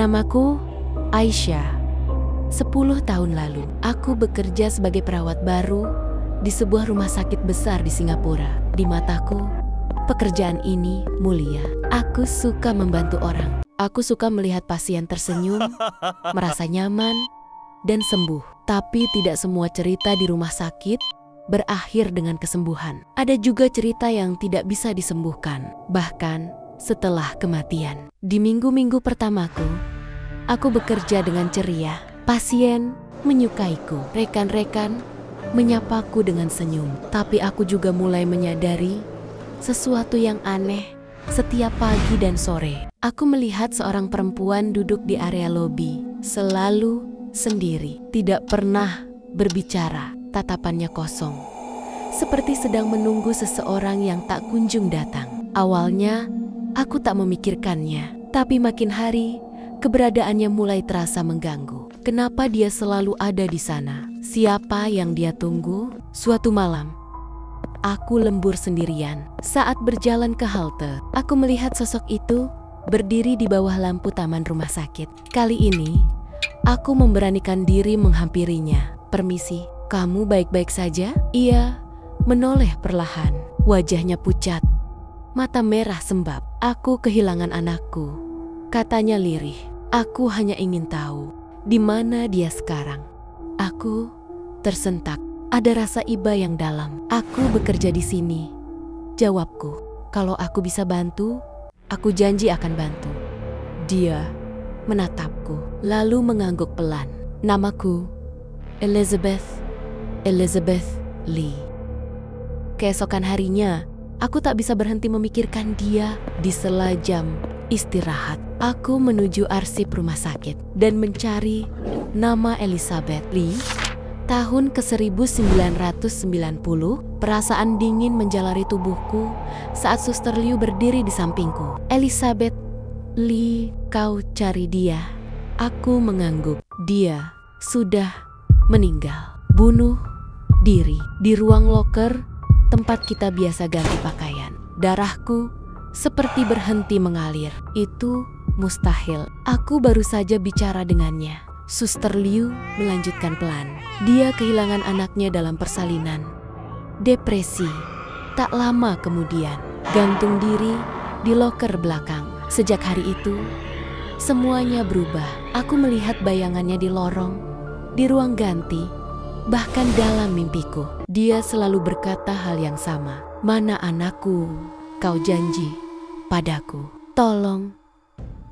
Namaku Aisyah. 10 tahun lalu, aku bekerja sebagai perawat baru di sebuah rumah sakit besar di Singapura. Di mataku, pekerjaan ini mulia. Aku suka membantu orang. Aku suka melihat pasien tersenyum, merasa nyaman, dan sembuh. Tapi tidak semua cerita di rumah sakit berakhir dengan kesembuhan. Ada juga cerita yang tidak bisa disembuhkan, bahkan setelah kematian. Di minggu-minggu pertamaku, aku bekerja dengan ceria. Pasien menyukaiku, rekan-rekan menyapaku dengan senyum. Tapi aku juga mulai menyadari sesuatu yang aneh. Setiap pagi dan sore, aku melihat seorang perempuan duduk di area lobi, selalu sendiri, tidak pernah berbicara. Tatapannya kosong, seperti sedang menunggu seseorang yang tak kunjung datang. Awalnya, aku tak memikirkannya, tapi makin hari, keberadaannya mulai terasa mengganggu. Kenapa dia selalu ada di sana? Siapa yang dia tunggu? Suatu malam, aku lembur sendirian. Saat berjalan ke halte, aku melihat sosok itu berdiri di bawah lampu taman rumah sakit. Kali ini, aku memberanikan diri menghampirinya. Permisi. Kamu baik-baik saja? Ia menoleh perlahan, wajahnya pucat, mata merah sembab. Aku kehilangan anakku, katanya lirih. Aku hanya ingin tahu, di mana dia sekarang. Aku tersentak, ada rasa iba yang dalam. Aku bekerja di sini, jawabku. Kalau aku bisa bantu, aku janji akan bantu. Dia menatapku, lalu mengangguk pelan. Namaku Elizabeth Lee. Keesokan harinya, aku tak bisa berhenti memikirkan dia. Di sela jam istirahat, aku menuju arsip rumah sakit dan mencari nama Elizabeth Lee. Tahun ke-1990, perasaan dingin menjalari tubuhku saat Suster Liu berdiri di sampingku. Elizabeth Lee, kau cari dia? Aku mengangguk. Dia sudah meninggal. Bunuh diri di ruang loker tempat kita biasa ganti pakaian. Darahku seperti berhenti mengalir. Itu mustahil. Aku baru saja bicara dengannya. Suster Liu melanjutkan pelan. Dia kehilangan anaknya dalam persalinan. Depresi. Tak lama kemudian, gantung diri di loker belakang. Sejak hari itu, semuanya berubah. Aku melihat bayangannya di lorong, di ruang ganti, bahkan dalam mimpiku. Dia selalu berkata hal yang sama. Mana anakku? Kau janji padaku. Tolong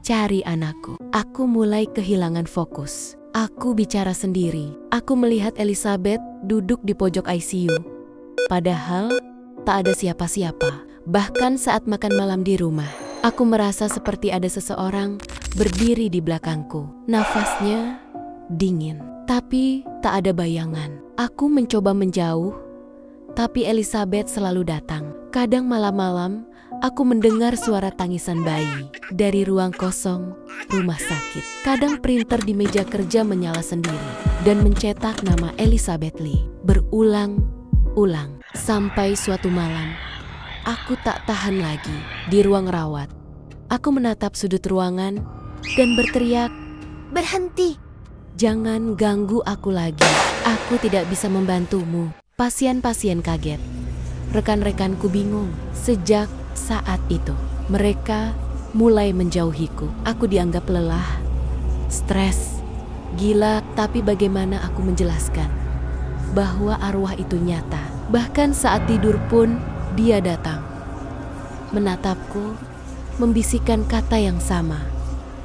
cari anakku. Aku mulai kehilangan fokus. Aku bicara sendiri. Aku melihat Elizabeth duduk di pojok ICU. Padahal tak ada siapa-siapa. Bahkan saat makan malam di rumah, aku merasa seperti ada seseorang berdiri di belakangku. Nafasnya dingin, tapi tak ada bayangan. Aku mencoba menjauh, tapi Elizabeth selalu datang. Kadang malam-malam, aku mendengar suara tangisan bayi dari ruang kosong rumah sakit. Kadang printer di meja kerja menyala sendiri dan mencetak nama Elizabeth Lee berulang-ulang. Sampai suatu malam, aku tak tahan lagi di ruang rawat. Aku menatap sudut ruangan dan berteriak, "Berhenti! Jangan ganggu aku lagi. Aku tidak bisa membantumu." Pasien-pasien kaget. Rekan-rekanku bingung. Sejak saat itu, mereka mulai menjauhiku. Aku dianggap lelah, stres, gila. Tapi bagaimana aku menjelaskan bahwa arwah itu nyata? Bahkan saat tidur pun dia datang, menatapku, membisikkan kata yang sama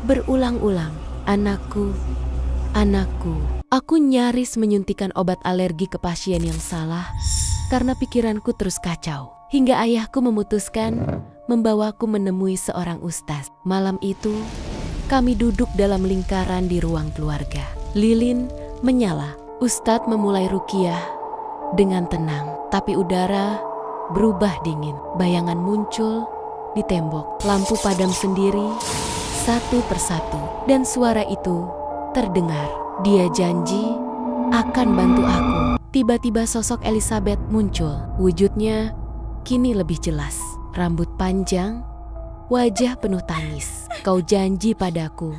berulang-ulang. Anakku, anakku. Aku nyaris menyuntikkan obat alergi ke pasien yang salah karena pikiranku terus kacau. Hingga ayahku memutuskan membawaku menemui seorang ustaz. Malam itu, kami duduk dalam lingkaran di ruang keluarga. Lilin menyala. Ustadz memulai ruqyah dengan tenang, tapi udara berubah dingin. Bayangan muncul di tembok. Lampu padam sendiri satu persatu, dan suara itu terdengar. Dia janji akan bantu aku. Tiba-tiba sosok Elizabeth muncul. Wujudnya kini lebih jelas. Rambut panjang, wajah penuh tangis. Kau janji padaku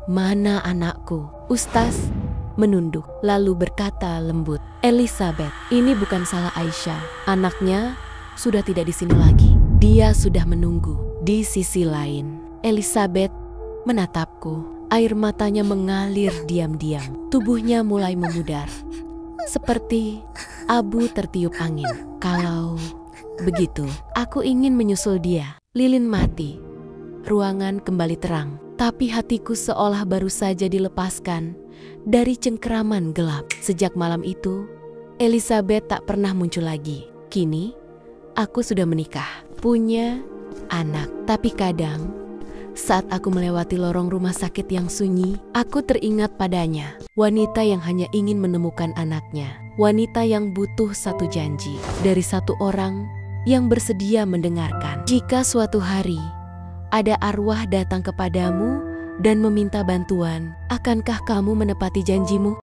"Mana anakku?" Ustaz menunduk, lalu berkata lembut, "Elizabeth, ini bukan salah Aisyah. Anaknya sudah tidak di sini lagi. Dia sudah menunggu di sisi lain." Elizabeth menatapku. Air matanya mengalir diam-diam. Tubuhnya mulai memudar, seperti abu tertiup angin. Kalau begitu, aku ingin menyusul dia. Lilin mati. Ruangan kembali terang. Tapi hatiku seolah baru saja dilepaskan dari cengkeraman gelap. Sejak malam itu, Elizabeth tak pernah muncul lagi. Kini, aku sudah menikah, punya anak. Tapi kadang, saat aku melewati lorong rumah sakit yang sunyi, aku teringat padanya. Wanita yang hanya ingin menemukan anaknya. Wanita yang butuh satu janji dari satu orang yang bersedia mendengarkan. Jika suatu hari ada arwah datang kepadamu dan meminta bantuan, akankah kamu menepati janjimu?